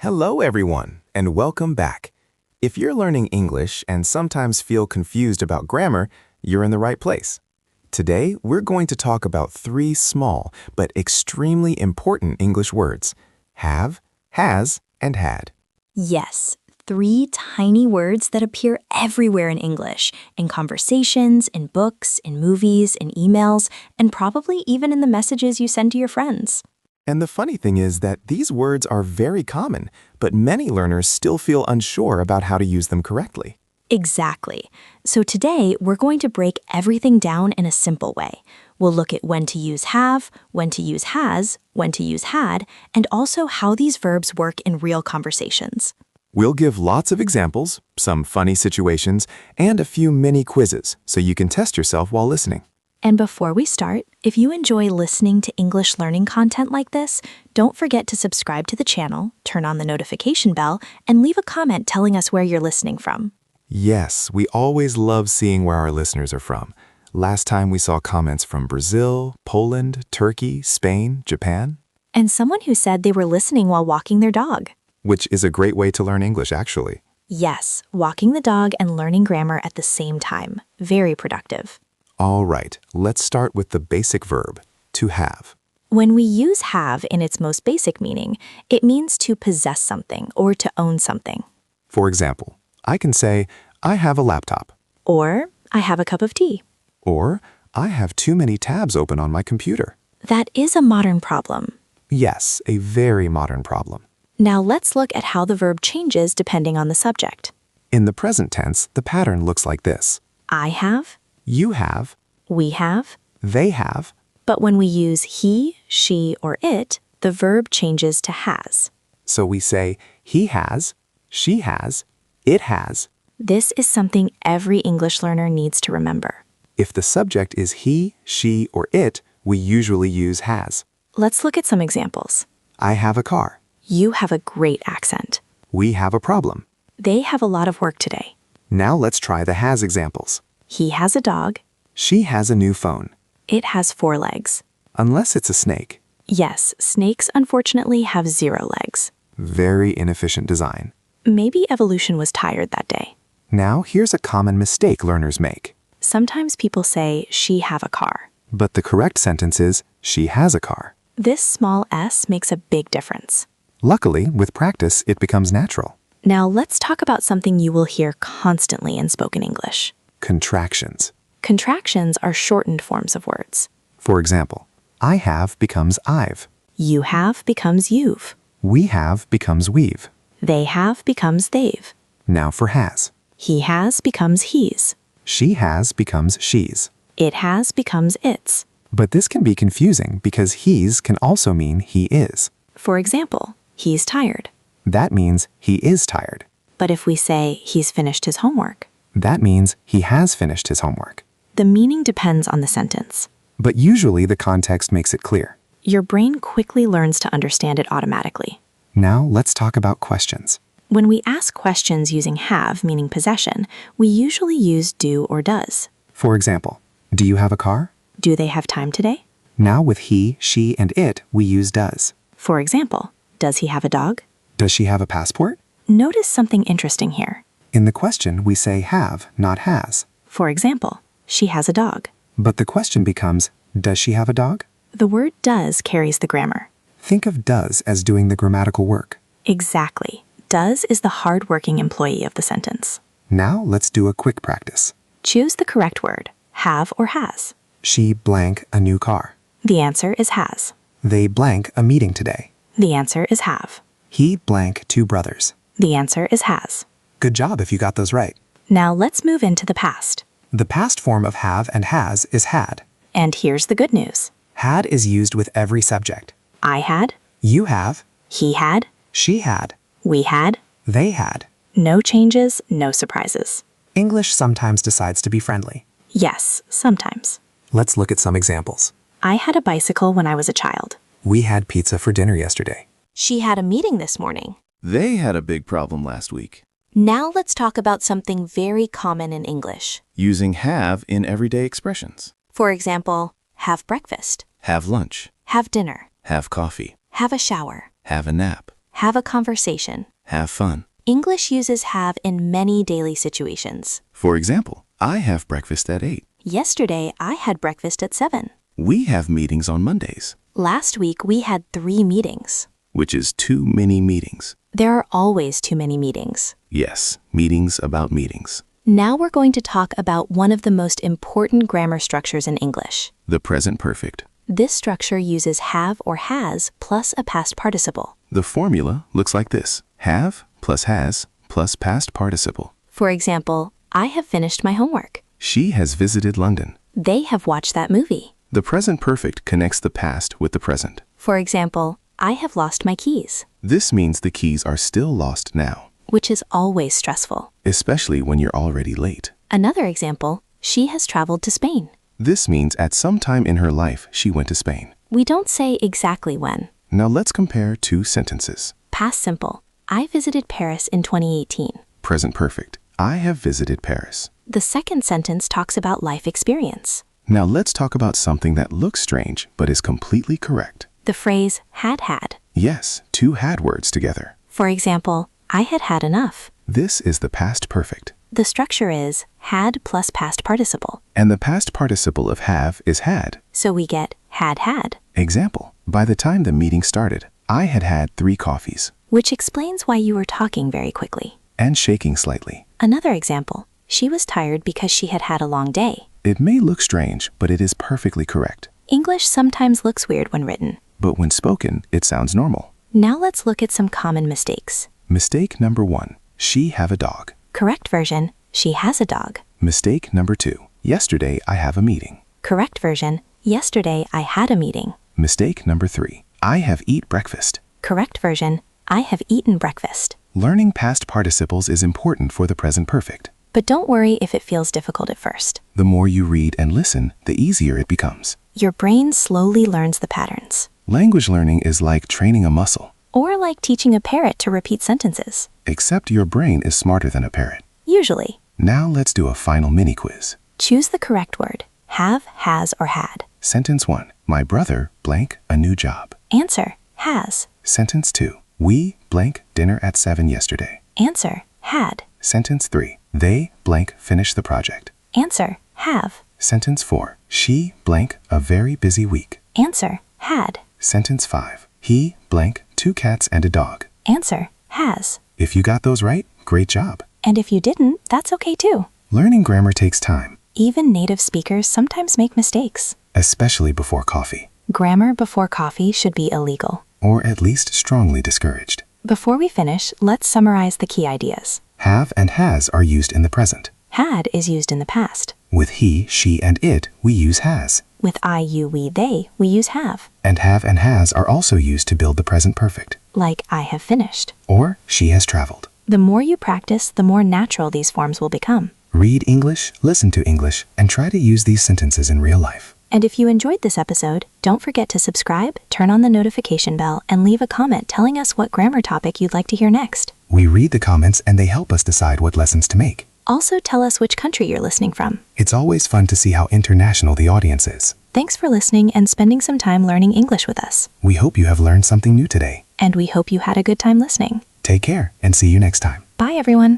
Hello, everyone, and welcome back. If you're learning English and sometimes feel confused about grammar, you're in the right place. Today, we're going to talk about three small but extremely important English words: have, has, and had. Yes, three tiny words that appear everywhere in English, in conversations, in books, in movies, in emails, and probably even in the messages you send to your friends. And the funny thing is that these words are very common, but many learners still feel unsure about how to use them correctly. Exactly. So today, we're going to break everything down in a simple way. We'll look at when to use have, when to use has, when to use had, and also how these verbs work in real conversations. We'll give lots of examples, some funny situations, and a few mini quizzes so you can test yourself while listening. And before we start, if you enjoy listening to English learning content like this, don't forget to subscribe to the channel, turn on the notification bell, and leave a comment telling us where you're listening from. Yes, we always love seeing where our listeners are from. Last time we saw comments from Brazil, Poland, Turkey, Spain, Japan. And someone who said they were listening while walking their dog. Which is a great way to learn English, actually. Yes, walking the dog and learning grammar at the same time. Very productive. All right, let's start with the basic verb, to have. When we use have in its most basic meaning, it means to possess something or to own something. For example, I can say, I have a laptop. Or, I have a cup of tea. Or, I have too many tabs open on my computer. That is a modern problem. Yes, a very modern problem. Now let's look at how the verb changes depending on the subject. In the present tense, the pattern looks like this. I have, You have, we have, they have, but when we use he, she, or it, the verb changes to has. so we say, he has, she has, it has. This is something every English learner needs to remember. If the subject is he, she, or it, we usually use has. Let's look at some examples. I have a car. You have a great accent. We have a problem. They have a lot of work today. Now let's try the has examples. He has a dog. She has a new phone. It has 4 legs. Unless it's a snake. Yes, snakes unfortunately have 0 legs. Very inefficient design. Maybe evolution was tired that day. Now here's a common mistake learners make. Sometimes people say she have a car. But the correct sentence is, she has a car. This small s makes a big difference. Luckily, with practice, it becomes natural. Now let's talk about something you will hear constantly in spoken English. Contractions. Contractions are shortened forms of words. For example, I have becomes I've. You have becomes you've. We have becomes we've. They have becomes they've. Now for has. He has becomes he's. She has becomes she's. It has becomes its. But this can be confusing because he's can also mean he is. For example, he's tired. That means he is tired. But if we say he's finished his homework, That means he has finished his homework. the meaning depends on the sentence. But usually the context makes it clear. Your brain quickly learns to understand it automatically. Now let's talk about questions. When we ask questions using have, meaning possession, we usually use do or does. For example, do you have a car? Do they have time today? Now with he, she, and it, we use does. For example, does he have a dog? Does she have a passport? Notice something interesting here. In the question, we say have, not has. For example, she has a dog. But the question becomes, does she have a dog? The word does carries the grammar. Think of does as doing the grammatical work. Exactly. Does is the hard-working employee of the sentence. Now let's do a quick practice. Choose the correct word, have or has. She blank a new car. The answer is has. They blank a meeting today. The answer is have. He blank 2 brothers. The answer is has. Good job if you got those right. Now let's move into the past. The past form of have and has is had. And here's the good news. Had is used with every subject. I had, You have, he had, she had, we had. they had. No changes, no surprises. English sometimes decides to be friendly. Yes, sometimes. Let's look at some examples. I had a bicycle when I was a child. We had pizza for dinner yesterday. She had a meeting this morning. They had a big problem last week. Now let's talk about something very common in English. Using have in everyday expressions. For example, have breakfast, Have lunch. have dinner, Have coffee. have a shower, Have a nap. Have a conversation. Have fun. English uses have in many daily situations. For example, I have breakfast at 8. Yesterday, I had breakfast at 7. We have meetings on Mondays, Last week, we had 3 meetings. which is too many meetings. There are always too many meetings. Yes, meetings about meetings. Now we're going to talk about one of the most important grammar structures in English. The present perfect. This structure uses have or has plus a past participle. The formula looks like this. Have plus has plus past participle. For example, I have finished my homework. She has visited London. They have watched that movie. The present perfect connects the past with the present. For example, I have lost my keys, This means the keys are still lost now, which is always stressful. especially when you're already late. Another example, she has traveled to Spain. This means at some time in her life she went to Spain. We don't say exactly when. Now let's compare two sentences. Past simple, I visited Paris in 2018. Present perfect. I have visited Paris. The second sentence talks about life experience. Now let's talk about something that looks strange but is completely correct. The phrase had. Yes, two had words together. For example, I had had enough. This is the past perfect. The structure is had plus past participle. And the past participle of have is had. So we get had. Example, by the time the meeting started, I had had 3 coffees Which explains why you were talking very quickly. and shaking slightly. Another example, she was tired because she had had a long day. It may look strange, but it is perfectly correct. English sometimes looks weird when written. But when spoken, it sounds normal. Now let's look at some common mistakes. Mistake number 1, she have a dog. Correct version, she has a dog. Mistake number 2, yesterday I have a meeting. Correct version, yesterday I had a meeting. Mistake number 3, I have eat breakfast. Correct version, I have eaten breakfast. Learning past participles is important for the present perfect. But don't worry if it feels difficult at first. The more you read and listen, the easier it becomes. Your brain slowly learns the patterns. Language learning is like training a muscle, Or like teaching a parrot to repeat sentences. except your brain is smarter than a parrot. Usually. Now let's do a final mini quiz. Choose the correct word. Have, has, or had. Sentence 1, my brother blank a new job. Answer, has. Sentence 2, we blank dinner at 7 yesterday. Answer, had. Sentence 3, they blank finish the project. Answer, have. Sentence 4, she blank a very busy week. Answer, had. Sentence 5, he blank 2 cats and a dog. Answer, has. If you got those right, great job. And if you didn't, that's okay too. Learning grammar takes time, Even native speakers sometimes make mistakes. especially before coffee, Grammar before coffee should be illegal. or at least strongly discouraged. Before we finish, let's summarize the key ideas. Have and has are used in the present. Had is used in the past. With he, she, and it, we use has. With I, you, we, they, we use have. And has are also used to build the present perfect. Like I have finished. Or she has traveled. The more you practice, the more natural these forms will become. Read English, listen to English, and try to use these sentences in real life. And if you enjoyed this episode, don't forget to subscribe, turn on the notification bell, and leave a comment telling us what grammar topic you'd like to hear next. We read the comments and they help us decide what lessons to make. Also, tell us which country you're listening from. It's always fun to see how international the audience is. Thanks for listening and spending some time learning English with us. We hope you have learned something new today. And we hope you had a good time listening. Take care and see you next time. Bye, everyone.